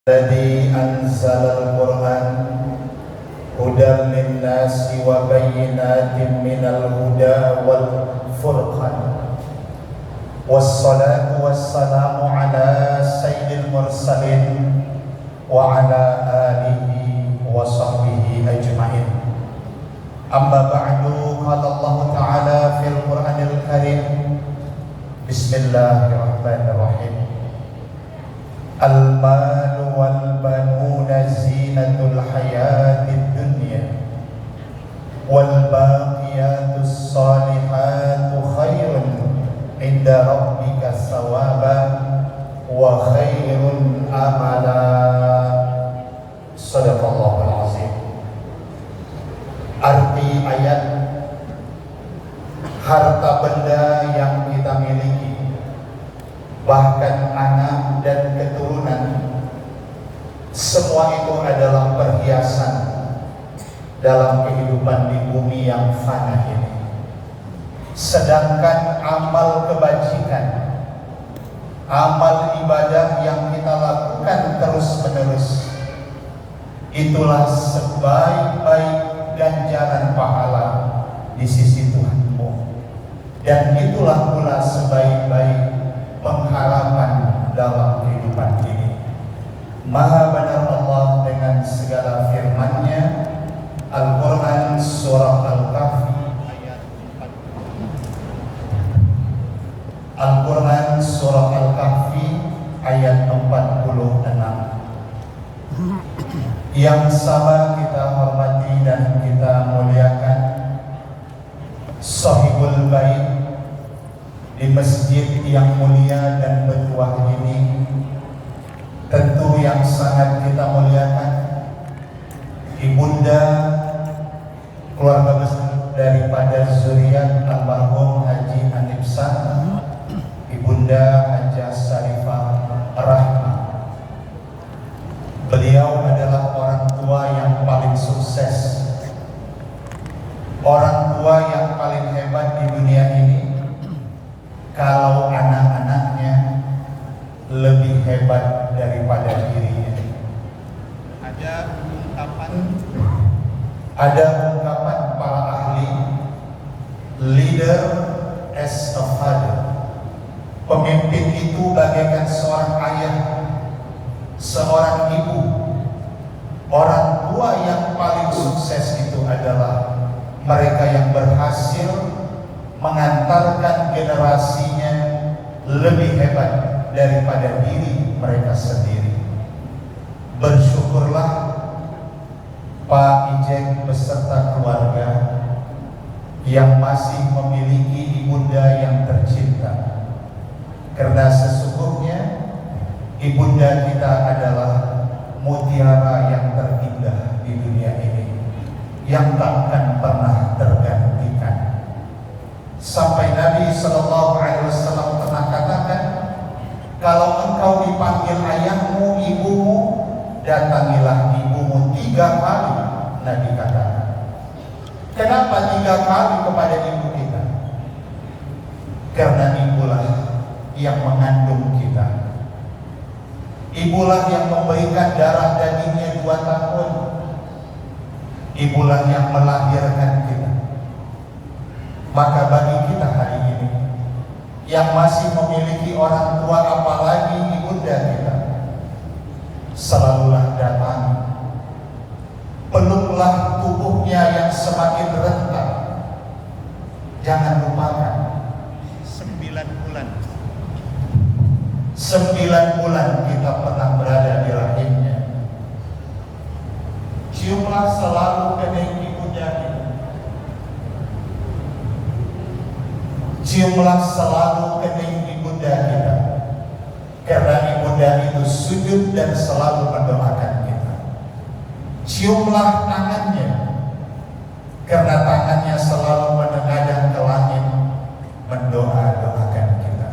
الذي أنزل القرآن هدى للناس وبينات من الهدى والفرقان والصلاة والسلام على سيد المرسلين وعلى آله وصحبه أجمعين. أما بعد قال الله تعالى في القرآن الكريم بسم الله الرحمن الرحيم المال والبنون زينة الحياة الدنيا والباقيات الصالحات خير عند ربك ثوابا وخير أملا. صدق الله العظيم. Arti ayat, harta benda yang kita miliki, bahkan anak dan keturunan, semua itu adalah perhiasan dalam kehidupan di bumi yang fana ini. Sedangkan amal kebajikan, amal ibadah yang kita lakukan terus-menerus, itulah sebaik-baik ganjaran pahala di sisi Tuhanmu, dan itulah pula sebaik-baik pengharapan dalam kehidupan ini. Maha benar Allah dengan segala firman-Nya. Al-Quran surah Al-Kahfi ayat 4. Al-Quran surah Al-Kahfi ayat 46. Yang sama kita hormati dan kita muliakan Sahibul Bait di masjid yang mulia dan bertuah ini, tentu yang sangat kita muliakan ibunda keluarga besar daripada zuriat almarhum Haji Anipsan, ibunda Hajah Syarifah Rahma. Beliau adalah orang tua yang paling sukses, orang tua yang paling hebat di dunia ini. Kalau anak-anaknya lebih hebat daripada dirinya. Ada ungkapan para ahli, leader as a father. Pemimpin itu bagaikan seorang ayah, seorang ibu. Orang tua yang paling sukses itu adalah mereka yang berhasil mengantarkan generasinya lebih hebat daripada diri mereka sendiri. Bersyukurlah Pak Ijek beserta keluarga yang masih memiliki ibunda yang tercinta, karena sesungguhnya ibunda kita adalah mutiara yang terindah di dunia ini, yang takkan pernah tergantikan. Sampai Nabi SAW pernah katakan, kalau engkau dipanggil ayahmu, ibumu, datangilah ibumu 3 kali. Nabi katakan. Kenapa 3 kali kepada ibu kita? Karena ibulah yang mengandung kita, ibulah yang memberikan darah dagingnya 2 tahun, ibulah yang melahirkan kita. Maka bagi kita hari ini yang masih memiliki orang tua, apalagi ibunda kita, selalulah datang, peluklah tubuhnya yang semakin rentah. Jangan lupakan 9 bulan. 9 bulan kita pernah berada di rahimnya. Ciumlah selalu kening ibunda kita. Ciumlah selalu kening ibunda kita, karena ibunda itu sujud dan selalu mendoakan kita. Ciumlah tangannya, karena tangannya selalu menengadah ke langit mendoa-doakan kita.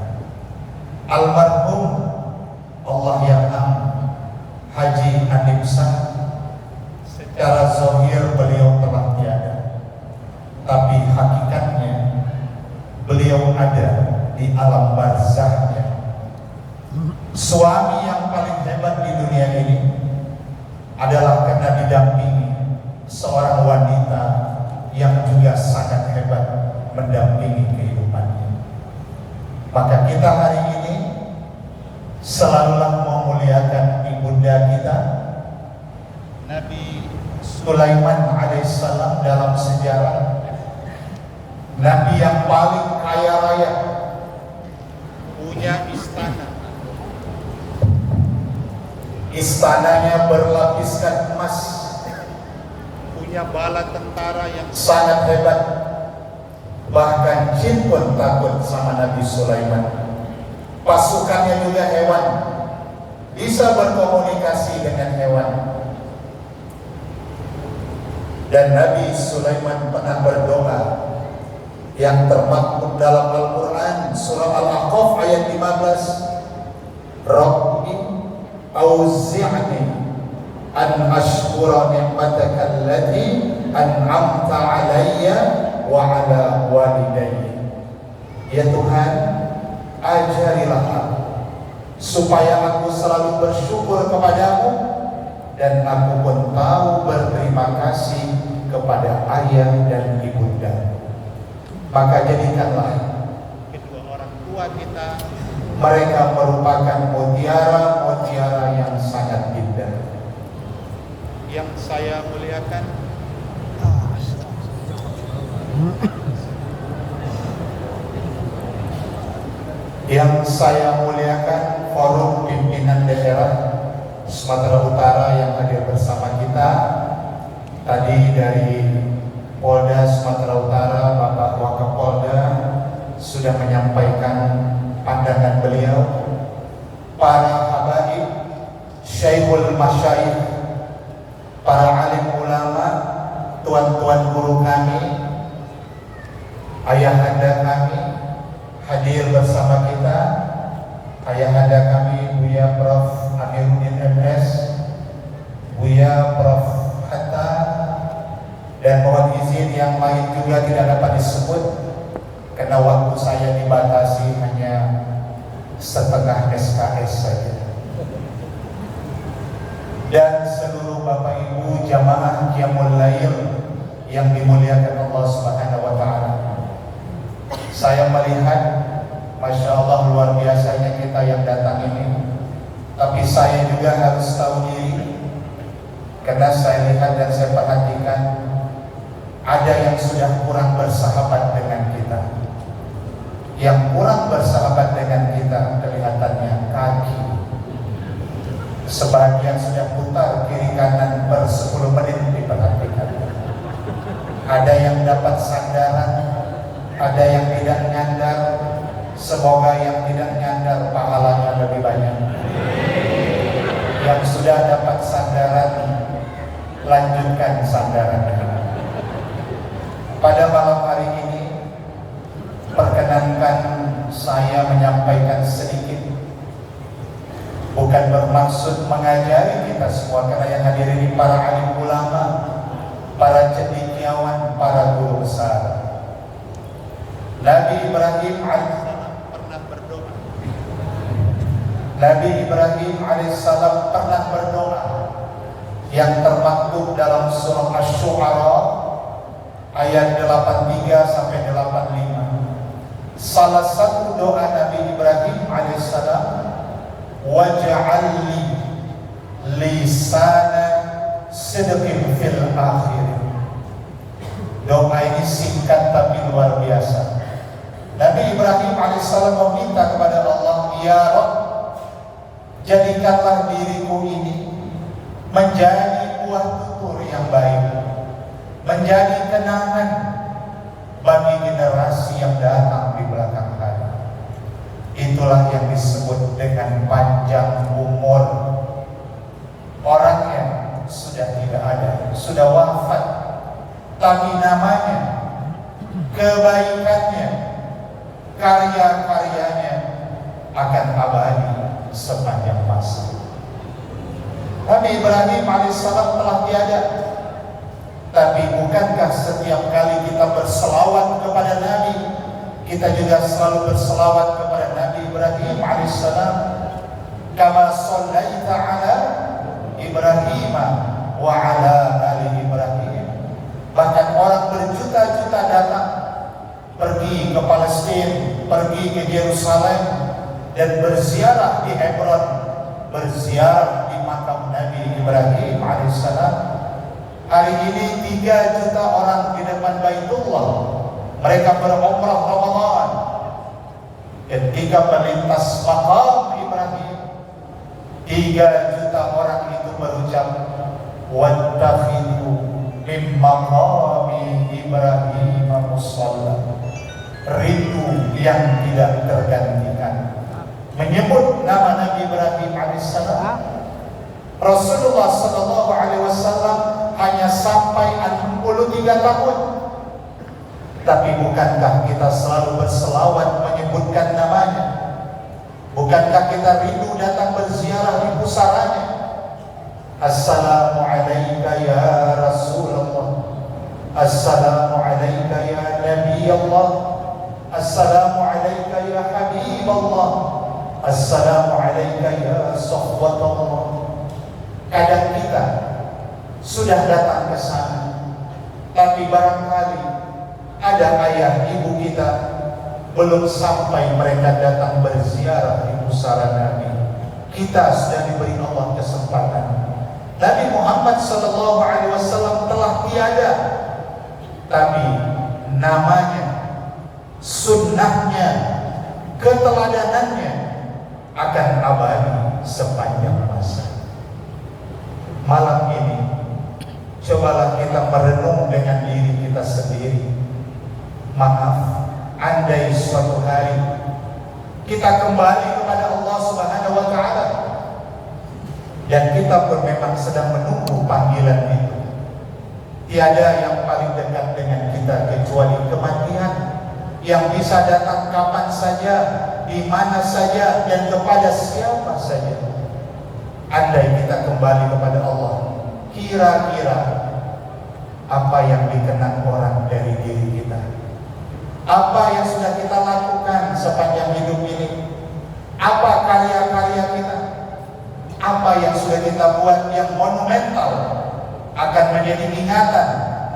Almarhum Allah yarham Haji Anipsan, secara zahir beliau telah tiada, tapi hakikatnya beliau ada di alam barzahnya. Suami yang paling hebat di dunia ini adalah karena didampingi seorang wanita yang juga sangat hebat mendampingi kehidupannya. Maka kita hari ini selalulah memuliakan ibunda kita Nabi Sulaiman alaihissalam. Dalam sejarah Nabi yang paling kaya raya, punya istananya berlapiskan emas, punya bala tentara yang sangat hebat, bahkan jin pun takut sama Nabi Sulaiman. Pasukannya juga hewan, bisa berkomunikasi dengan hewan. Dan Nabi Sulaiman pernah berdoa yang termaktub dalam Al-Quran surah Al-A'qaf ayat 15, Rabbi auzi'ni an ashkura ni'mataka allati an'amta alayya wa ala walidayya. Ya Tuhan, ajarilah aku supaya aku selalu bersyukur kepadamu dan aku pun tahu berterima kasih kepada ayah dan ibunda. Maka jadikanlah kedua orang tua kita, mereka merupakan mutiara-mutiara yang sangat indah. Yang saya muliakan, forum pimpinan daerah Sumatera Utara yang hadir bersama kita. Tadi dari Polda Sumatera Utara, Bapak Wakapolda sudah menyampaikan pandangan beliau. Para habaib, syekhul masyayikh, para alim ulama, tuan-tuan guru kami, ayahanda kami hadir bersama kita. Ayahanda kami Buya Prof. Amiruddin MS, Buya Prof. Hatta, dan mohon izin yang lain juga tidak dapat disebut karena waktu saya dibatasi hanya setengah SKS saja. Dan seluruh Bapak Ibu jamaah Qiyamul Lail yang dimuliakan Allah Subhanahu wa taala. Saya melihat Masya Allah luar biasanya kita yang datang ini. Tapi saya juga harus tahu diri, karena saya lihat dan saya perhatikan ada yang sudah kurang bersahabat dengan kita. Yang kurang bersahabat dengan kita kelihatannya kaki. Sebagian sudah putar kiri kanan per 10 menit diperhatikan. Ada yang dapat sandaran, ada yang tidak nyandar. Semoga yang tidak nyandar pahalanya lebih banyak. Yang sudah dapat sandaran, lanjutkan sandarannya. Pada malam hari ini, perkenankan saya menyampaikan sedikit. Bukan bermaksud mengajari kita semua, karena yang hadir ini para alim ulama, para cendekiawan, para guru besar. Nabi Ibrahim alaihissalam pernah berdoa yang termaktub dalam surah Asy-Syu'ara ayat 83 sampai 85. Salah satu doa Nabi Ibrahim alaihissalam, waj'alli lisana sidqin fil akhir. Doa ini singkat tapi luar biasa. Nabi Ibrahim alaihissalam meminta kepada Allah, ya Rabb, jadikanlah diriku ini menjadi buah tutur yang baik, menjadi kenangan bagi generasi yang datang di belakang hari. Itulah yang disebut dengan panjang umur. Orangnya sudah tidak ada, sudah wafat, tapi namanya, kebaikannya, karya-karyanya akan abadi sepanjang masa. Nabi Ibrahim alaihissalam telah tiada, tapi bukankah setiap kali kita berselawat kepada Nabi, kita juga selalu berselawat kepada Nabi Ibrahim alaihissalam? Kama shallaita ala Ibrahim Ibrahim wa ala ali Ibrahim. Bahkan orang berjuta-juta datang, pergi ke Palestina, pergi ke Yerusalem, dan berziarah di Hebron, berziarah di makam Nabi Ibrahim alaihissalam. Hari ini 3 juta orang di depan Baitullah, mereka berumrah Ramadan. Ketika melintas makam Ibrahim, 3 juta orang itu berucap, wattakhidhu min maqami Ibrahim musalla. Rindu yang tidak tergantikan menyebut nama Nabi Ibrahim alaihissalam. Rasulullah sallallahu alaihi wasallam hanya sampai 63 tahun. Tapi bukankah kita selalu berselawat menyebutkan namanya? Bukankah kita rindu datang berziarah di pusaranya? Assalamu alayka ya Rasulullah, assalamu alayka ya Nabi Allah, assalamu alayka ya Habib Allah, assalamu alayka ya sahbat Allah. Kadang kita sudah datang ke sana, tapi barangkali ada ayah ibu kita belum sampai mereka datang berziarah di pusara Nabi. Kita sudah diberi Allah kesempatan. Nabi Muhammad sallallahu alaihi wasallam telah tiada, tapi namanya, sunnahnya, keteladanannya akan abadi sepanjang masa. Malam ini cobalah kita merenung dengan diri kita sendiri. Maaf, andai suatu hari kita kembali kepada Allah Subhanahu wa taala dan kita pun memang sedang menunggu panggilan itu. Tiada yang paling dekat dengan kita kecuali kematian, yang bisa datang kapan saja, di mana saja, dan kepada siapa saja. Andai kita kembali kepada Allah, kira-kira apa yang dikenang orang dari diri kita? Apa yang sudah kita lakukan sepanjang hidup ini? Apa karya-karya kita? Apa yang sudah kita buat yang monumental akan menjadi ingatan,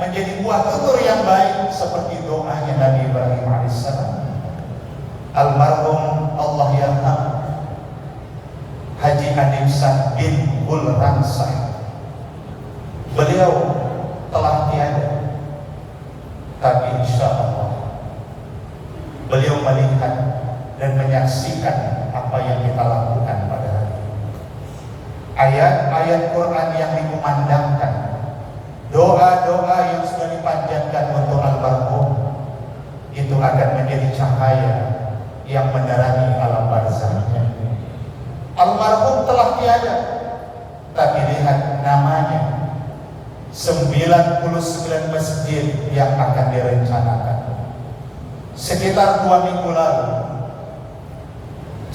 menjadi buah tutur yang baik seperti doanya Nabi Ibrahim alaihissalam. Almarhum Allah yarham Haji Hanifsan bin Bulransah, beliau telah tiada, tapi insya Allah beliau melihat dan menyaksikan apa yang kita lakukan pada hari ini. Ayat-ayat Quran yang dikumandangkan, doa-doa yang sudah dipanjatkan untuk almarhum, itu akan menjadi cahaya yang menerangi alam barzahnya. Almarhum telah tiada, tapi lihat namanya, 99 masjid yang akan direncanakan. Sekitar 2 minggu lalu,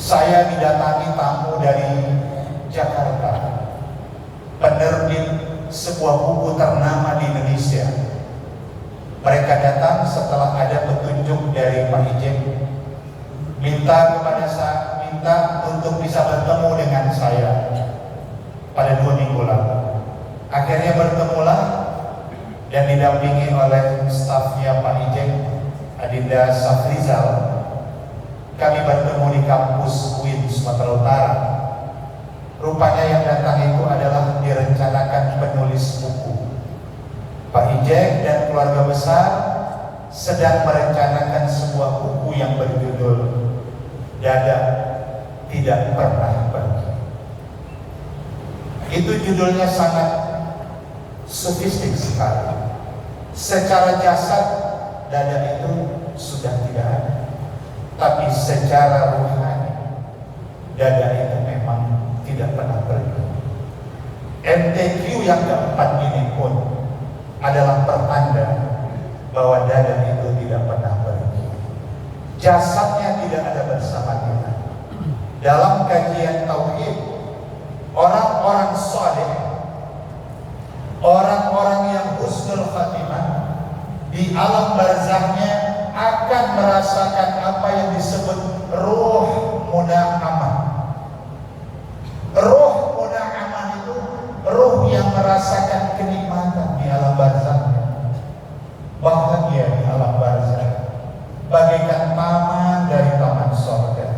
saya didatangi tamu dari Jakarta, penerbit sebuah buku ternama di Indonesia. Mereka datang setelah ada petunjuk dari Pak Ijek, minta untuk bisa bertemu dengan saya pada 2 minggu lalu. Akhirnya bertemulah dan didampingi oleh stafnya Pak Ijek, Adinda Safrizal. Kami bertemu di kampus UIN Sumatera Utara. Rupanya yang datang itu adalah direncanakan penulis buku. Pak Ijek dan keluarga besar sedang merencanakan sebuah buku yang berjudul Dada Tidak Pernah Pergi. Itu judulnya sangat sofistik sekali. Secara jasad dada itu sudah tidak ada, tapi secara rohani dada itu memang tidak pernah pergi. MTQ yang keempat ini pun adalah pertanda bahwa dada itu tidak pernah pergi. Jasadnya tidak ada bersama kita. Dalam kajian tauhid, orang-orang saleh, orang-orang yang husnul khatimah di alam barzahnya akan merasakan apa yang disebut ruh muna'amah. Ruh muna'amah itu ruh yang merasakan kenikmatan di alam barzakh, bahagia di alam barzakh, bagaikan taman dari taman surga.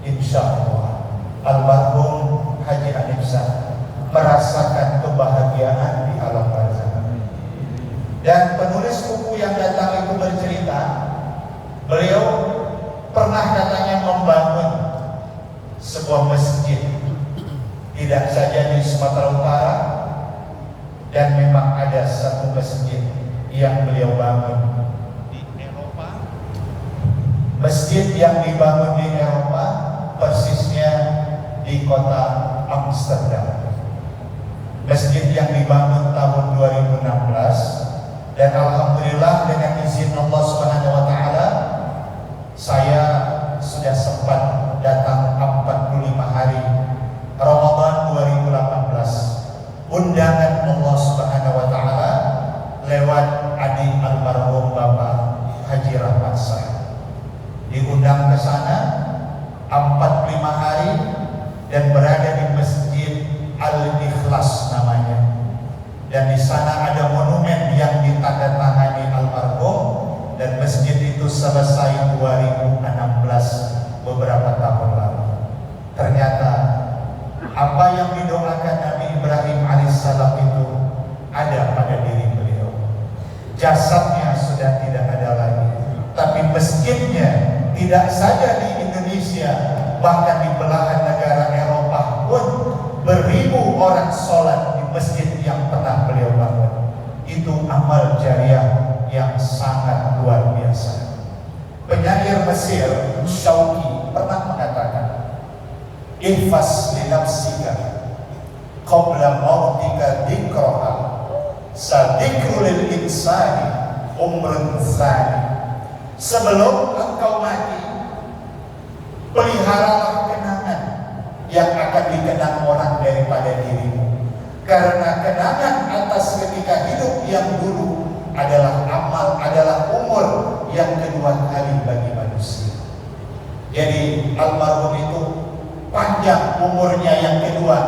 Insyaallah almarhum Haji Anifsah merasakan kebahagiaan di alam barzakh. Dan penulis buku yang datang itu bercerita, beliau pernah katanya membangun sebuah masjid, tidak saja di Sumatera Utara, dan memang ada satu masjid yang beliau bangun di Eropa. Masjid yang dibangun di Eropa persisnya di kota Amsterdam. Masjid yang dibangun tahun 2016, dan alhamdulillah dengan izin Allah Subhanahu wa taala saya sudah sempat datang 45 hari Ramadan 2018. Undangan Allah Subhanahu wa taala lewat adik almarhum Bapak Haji Rahmat saya. Diundang ke sana 45 hari dan berada di Masjid Al-Ikhlas namanya. Dan di sana ada monumen yang ditandatangani almarhum, dan masjid itu selesai 2016, beberapa tahun lalu. Ternyata apa yang didoakan Nabi Ibrahim alaihissalam itu ada pada diri beliau. Jasadnya sudah tidak ada lagi, tapi masjidnya tidak saja di Indonesia, bahkan di belahan negara Eropa pun beribu orang sholat di masjid yang pernah beliau bangun. Itu amal jariah yang sangat luar biasa. Penyair Mesir Syauqi pernah mengatakan, "Ihfaz li nafsika qabla mautika dzikraha, sadikru lil insani umrun tsani." Sebelum engkau mati, peliharalah kenangan yang akan dikenang orang daripada dirimu. Karena kenangan atas ketika hidup yang dulu adalah amal, adalah umur yang kedua kali bagi manusia. Jadi almarhum itu panjang umurnya yang kedua,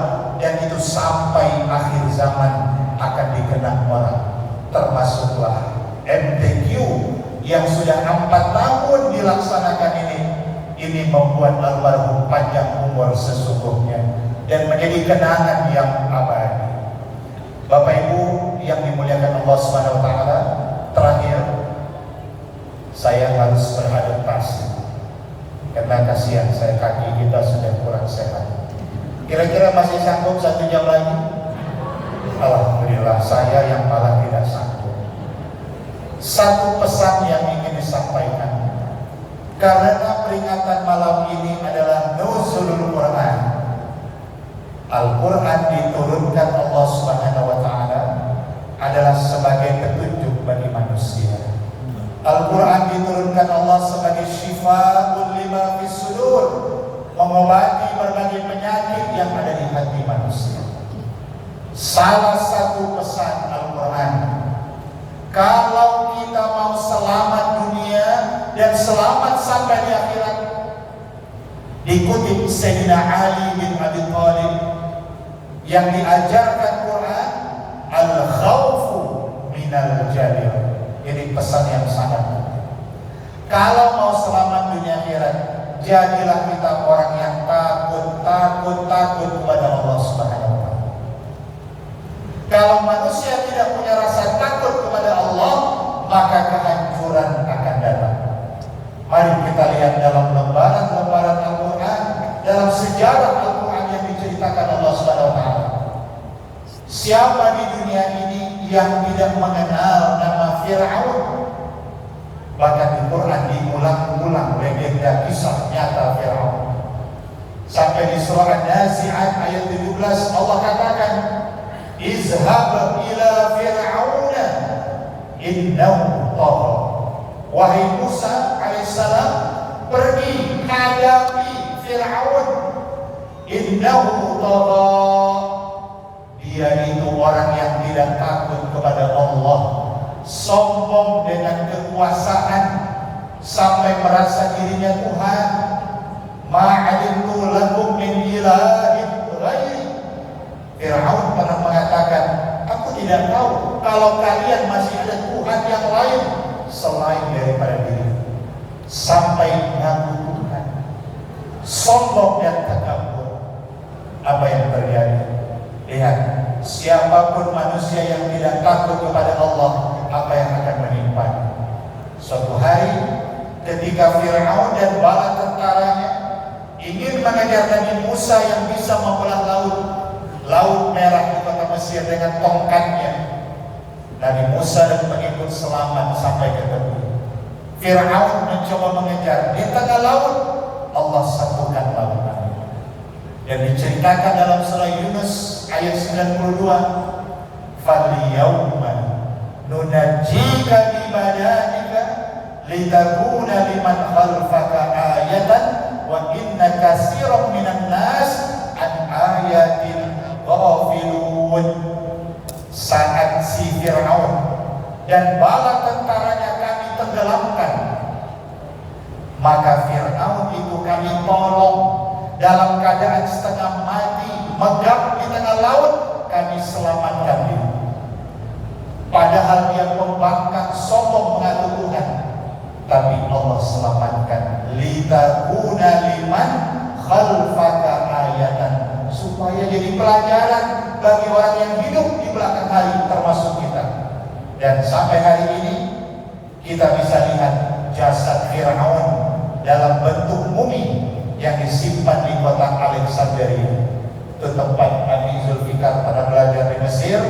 dan itu sampai akhir zaman akan dikenang orang. Termasuklah MTQ yang sudah 4 tahun dilaksanakan ini membuat almarhum panjang umur sesungguhnya dan menjadi kenangan yang abadi. Bapak Ibu yang dimuliakan Allah Subhanahu wa taala, terakhir saya harus beradaptasi karena kasihan saya, kaki kita sudah kurang sehat. Kira-kira masih sanggup 1 jam lagi? Alhamdulillah, saya yang malah tidak sanggup. Satu pesan yang ingin disampaikan, karena peringatan malam ini adalah Nuzulul Quran. Al-Quran diturunkan Allah Subhanahu wa taala adalah sebagai petunjuk bagi manusia. Al-Quran diturunkan Allah sebagai syifaa'un lima fis sudur, mengobati berbagai penyakit yang ada di hati manusia. Salah satu pesan Al-Quran, kalau kita mau selamat dunia dan selamat sampai di akhirat, dikutip Sayyidina Ali bin Abi Thalib yang diajarkan Quran, al-khawfu minal jalil. Ini pesan yang sangat penting. Kalau mau selamat dunia akhirat, jadilah kita orang yang takut kepada Allah Subhanahu wa taala. Kalau manusia tidak punya rasa takut kepada Allah, maka kehancuran akan datang. Mari kita lihat dalam lembaran-lembaran Al-Quran, dalam sejarah Al-Quran yang diceritakan Allah Subhanahu wa taala. Siapa di dunia ini yang tidak mengenal nama Fir'aun? Bahkan di Quran diulang-ulang legenda kisah nyata Fir'aun. Sampai di surah An-Nazi'at ayat 17 Allah katakan, "Izhab ila Fir'auna innahu tagha." Wahai Musa alaihissalam, pergi hadapi Fir'aun. Innahu tagha, dia itu orang yang tidak takut kepada Allah, sombong dengan kekuasaan sampai merasa dirinya Tuhan. Ma'alimtu lakum min ilahin ghairi. Fir'aun pernah mengatakan, tidak tahu kalau kalian masih ada Tuhan yang lain selain daripada diri. Sampai mengaku Tuhan, sombong dan takabur. Apa yang terjadi? Lihat, siapapun manusia yang tidak takut kepada Allah, apa yang akan menimpa? Suatu hari ketika Fir'aun dan bala tentaranya ingin mengejar Nabi Musa yang bisa membelah Laut Merah di kota Mesir dengan tongkatnya, Nabi Musa dan pengikut selamat sampai ke tepi. Fir'aun mencoba mengejar di tengah laut, Allah satukan lautan. Dan diceritakan dalam surah Yunus ayat 92, "Falyawma nunajjika bibadanika litakuna liman khalfaka ayatan wa inna katsiran minan nas an ayatin ghafilun." Saat si Fir'aun dan bala tentaranya kami tenggelamkan, maka Fir'aun itu kami tolong dalam keadaan setengah mati, megap di tengah laut, kami selamatkan dia. Padahal dia pembangkang sombong mengaku Tuhan, tapi Allah selamatkan. Litakuna liman khalfaka ayatan, supaya jadi pelajaran bagi orang yang hidup di belakang hari, termasuk kita. Dan sampai hari ini kita bisa lihat jasad Fir'aun dalam bentuk mumi yang disimpan di kota Alexandria. Itu tempat Nabi Zulfikar pada belajar di Mesir,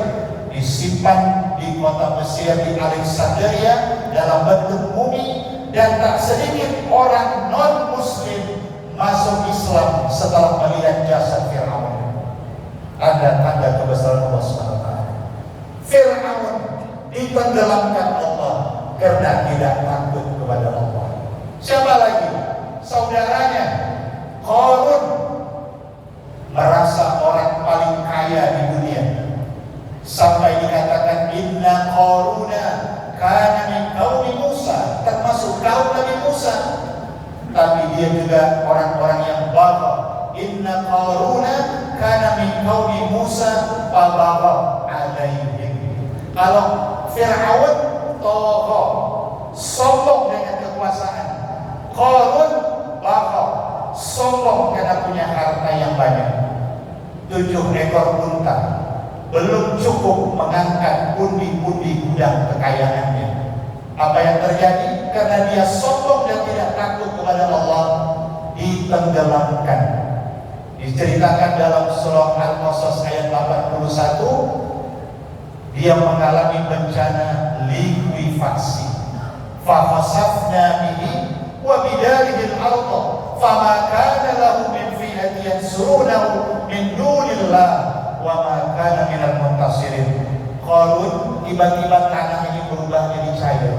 disimpan di kota Mesir di Alexandria dalam bentuk mumi. Dan tak sedikit orang non-muslim masuk Islam setelah melihat jasad Fir'aun. Ada tanda kebesaran Allah SWT. Fir'aun ditenggelamkan Allah karena tidak takut kepada Allah. Siapa lagi? Saudaranya Qarun, merasa orang paling kaya di dunia, sampai dikatakan inna Qaruna kana min qaumi Musa, termasuk kaum Nabi Musa. Tapi dia juga orang-orang yang bagha. Inna Qaruna kana min qaumi Musa fabagha alaihim. Kalau Fir'aun tagha, sombong dengan kekuasaan. Qarun bagha, sombong karena punya harta yang banyak. 7 ekor unta belum cukup mengangkat pundi-pundi gudang kekayaannya. Apa yang terjadi? Karena dia sombong dan tidak takut kepada Allah, ditenggelamkan. Diceritakan dalam surah Al-Qasas ayat 81, dia mengalami bencana likuifaksi. Fa khasafna bihi wa bidarihi al-ardh fama kana lahu min fi'atin yansurunahu min dunillah wa ma kana minal muntasirin. Qarun tiba-tiba tanah ini berubah jadi cair.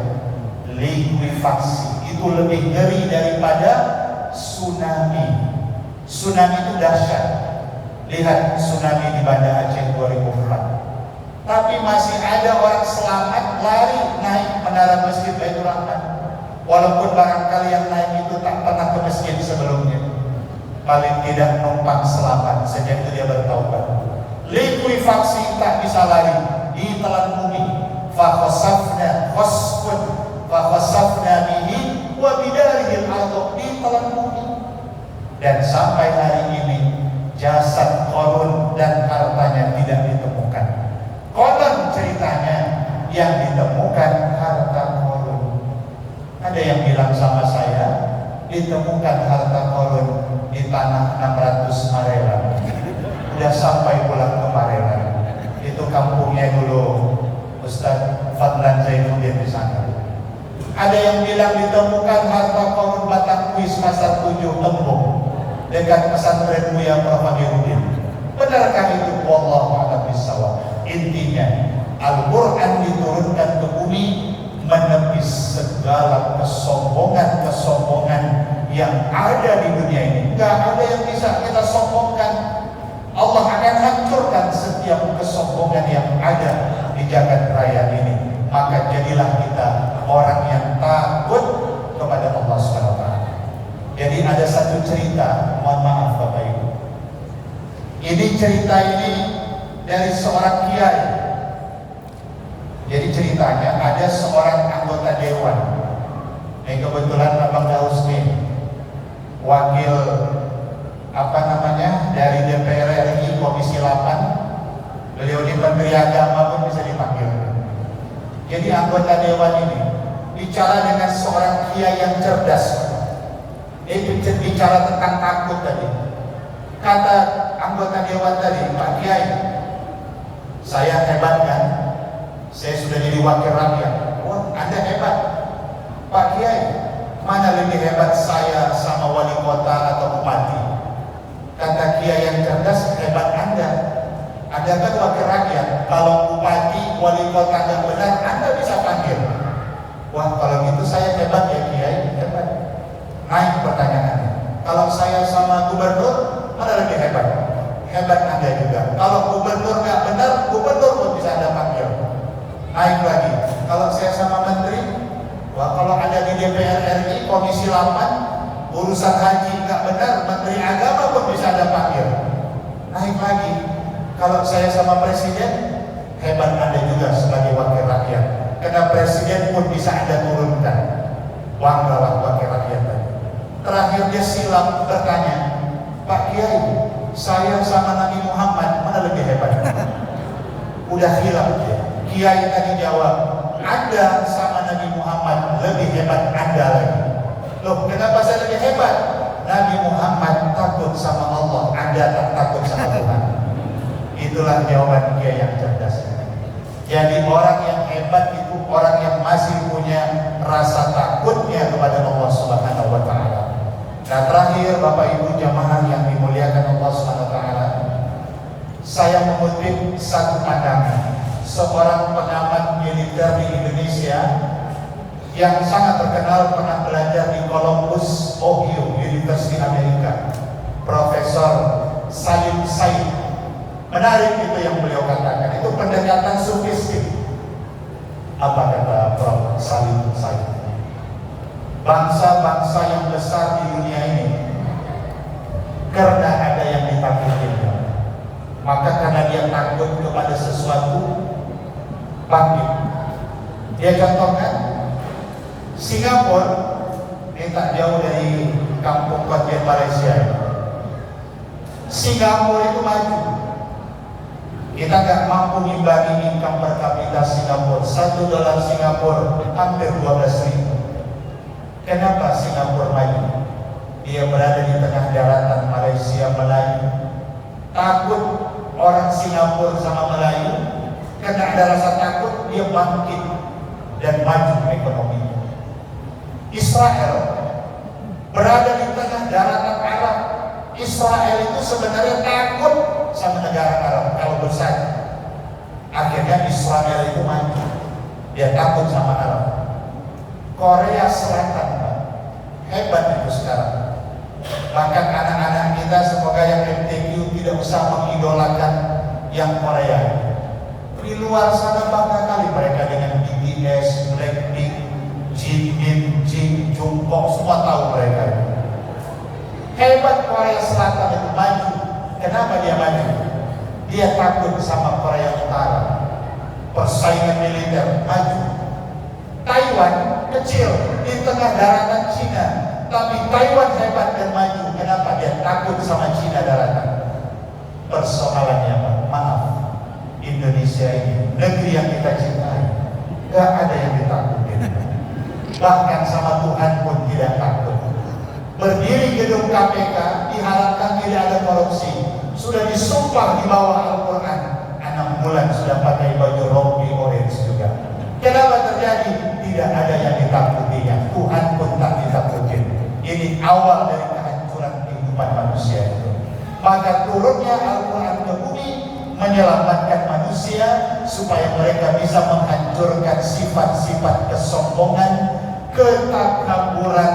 Likuifaksi itu lebih ngeri daripada tsunami. Tsunami itu dahsyat. Lihat tsunami di Banda Aceh 2004. Tapi masih ada orang selamat lari naik menara Masjid Baitur Rahman. Walaupun barangkali yang naik itu tak pernah ke masjid sebelumnya. Paling tidak numpang selamat, sejak itu dia bertaubat. Likuifaksi tak bisa lari, ditelan bumi. Fa khasafna khasfun fa khasafna bihi wa bidarihi al-ardh, ditelan bumi. Dan sampai hari ini jasad Qarun dan hartanya tidak ditemukan. Konon ceritanya yang ditemukan harta Qarun. Ada yang bilang sama saya, ditemukan harta Qarun di tanah 600 Marelan. Udah sampai pulang ke Marelan. Itu kampungnya dulu Ustaz Fadlan Zainuddin di sana. Ada yang bilang ditemukan harta Qarun Batang Kuis Pasar 7 Tembung dekat pesantren Buya Prof. Amiruddin. Benarkah itu? Wallahu a'lam bishawab. Intinya Al-Quran diturunkan ke bumi menepis segala kesombongan yang ada di dunia ini. Gak ada yang bisa kita sombongkan. Allah akan hancurkan setiap kesombongan yang ada di jagat raya ini. Maka jadilah kita orang yang takut kepada Allah SWT. Jadi ada satu cerita, mohon maaf Bapak Ibu. Ini cerita ini dari seorang kiai Jadi ceritanya ada seorang anggota dewan. Ini kebetulan Abang Daus nih, wakil dari DPR RI Komisi 8. Beliau ini Menteri Agama pun bisa dipanggil. Jadi anggota dewan ini bicara dengan seorang kiai yang cerdas. Bicara tentang takut tadi. Kata anggota dewan tadi, Pak Kiai, saya hebat kan? Saya sudah jadi wakil rakyat. Wah, Anda hebat. Pak Kiai, mana lebih hebat saya sama wali kota atau bupati? Kata Kiai yang cerdas, hebat Anda. Anda kan wakil rakyat. Kalau bupati, wali kota yang benar, Anda bisa panggil. Wah, kalau gitu saya hebat ya Kiai, hebat. Naik pertanyaannya. Kalau saya sama gubernur, mana lebih hebat? Hebat Anda juga. Kalau gubernur nggak benar, gubernur pun bisa Anda panggil. Naik lagi. Kalau saya sama menteri, wah kalau ada di DPR RI Komisi 8 urusan haji nggak benar, Menteri Agama pun bisa Anda panggil. Naik lagi. Kalau saya sama presiden, hebat Anda juga sebagai wakil rakyat. Karena presiden pun bisa Anda turunkan. Banggalah wakil rakyat tadi. Terakhir dia silap bertanya, Pak Kiai, saya sama Nabi Muhammad mana lebih hebat? Udah hilaf dia. Kiai tadi jawab, Anda sama Nabi Muhammad lebih hebat Anda lagi. Loh, kenapa saya lebih hebat? Nabi Muhammad takut sama Allah, Anda tak takut sama Tuhan. Itulah jawaban Kiai yang cerdas. Jadi orang yang hebat itu orang yang masih punya rasa takutnya kepada Allah Subhanahu wa Ta'ala. Nah, terakhir Bapak Ibu jamaah yang dimuliakan Allah Subhanahu wa Ta'ala, saya mengutip satu pandangan seorang pengamat militer di Indonesia yang sangat terkenal, pernah belajar di Columbus, Ohio, University Amerika, Profesor Salim Said. Menarik itu yang beliau katakan, itu pendekatan sufistik. Apa kata Prof. Salim Said? Bangsa-bangsa yang besar di dunia ini karena ada yang ditakutin, maka karena dia takut kepada sesuatu bangkit. Dia contohkan Singapura, ini tak jauh dari kampung Kojen Malaysia. Singapura itu maju. Kita nggak mampu ngimbangi income per kapita Singapura. $1 Singapura hampir 12.000. Kenapa Singapura maju? Dia berada di tengah daratan Malaysia Melayu. Takut orang Singapura sama Melayu, karena ada rasa takut, dia bangkit dan maju ekonominya. Israel berada di tengah daratan Arab. Israel itu sebenarnya takut sama negara Arab kalau bersaing. Akhirnya Israel itu maju. Dia takut sama Arab. Korea Selatan, hebat itu sekarang. Bahkan anak-anak kita semoga yang MTQ tidak usah mengidolakan yang Korea. Di luar sana bangga kali mereka dengan BTS, Blackpink, Jimin, Jungkook, semua tahu mereka. Hebat Korea Selatan itu maju. Kenapa dia maju? Dia takut sama Korea Utara. Persaingan militer maju. Taiwan kecil di tengah daratan Cina, tapi Taiwan hebat dan maju. Kenapa? Dia takut sama Cina daratan. Persoalannya apa? Maaf, Indonesia ini negeri yang kita cintai, gak ada yang ditakutin. Bahkan sama Tuhan pun tidak takut. Berdiri gedung KPK diharapkan tidak ada korupsi. Sudah disumpah di bawah Al-Quran, 6 bulan sudah pakai baju rompi orange juga. Kenapa terjadi? Tidak ada yang ditakutinya. Tuhan pun tak ditakutin. Ini awal dari kehancuran kehidupan manusia itu. Maka turunnya Al-Quran ke bumi menyelamatkan manusia supaya mereka bisa menghancurkan sifat-sifat kesombongan, ketakaburan,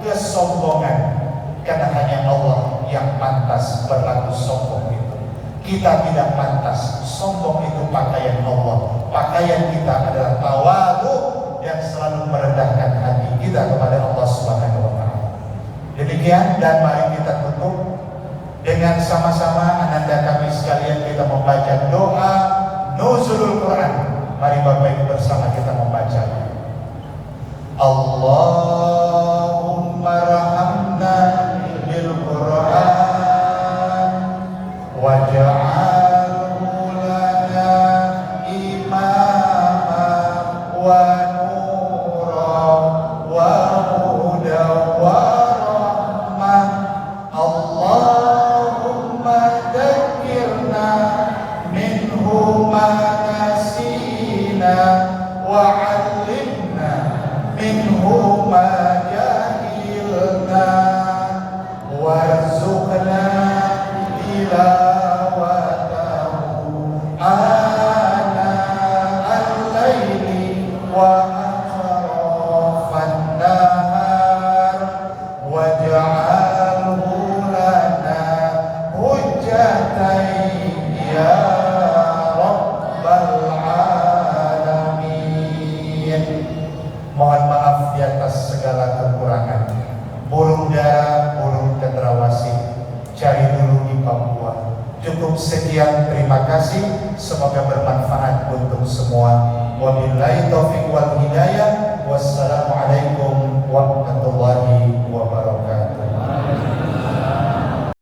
kesombongan. Karena hanya Allah yang pantas berlaku sombong itu. Kita tidak pantas. Sombong itu pakaian Allah. Pakaian kita adalah tawadhu yang selalu merendahkan hati kita kepada Allah Subhanahu wa Ta'ala. Demikian, dan mari kita tutup dengan sama-sama ananda kami sekalian kita membaca doa nuzulul Quran. Mari Bapak Ibu bersama kita membacanya. Allahumma rahamna bil Qur'an waj'alhu lana imama wa nura wa huda wa rahmah. Allahumma dzakirna minhu ma nasina wa 'allimna minhu ma jahilna warzuqna tilawatahu ana al-laili wa atrafan nahar waj'alhu lana hujjatan ya rabbal alamin. Mohon maaf di atas segala kekurangan. Burung dara, burung cendrawasih, cari dulu di Papua. Cukup sekian, terima kasih. Semoga bermanfaat untuk semua. Wabillahi taufiq wal hidayah. Wassalamualaikum warahmatullahi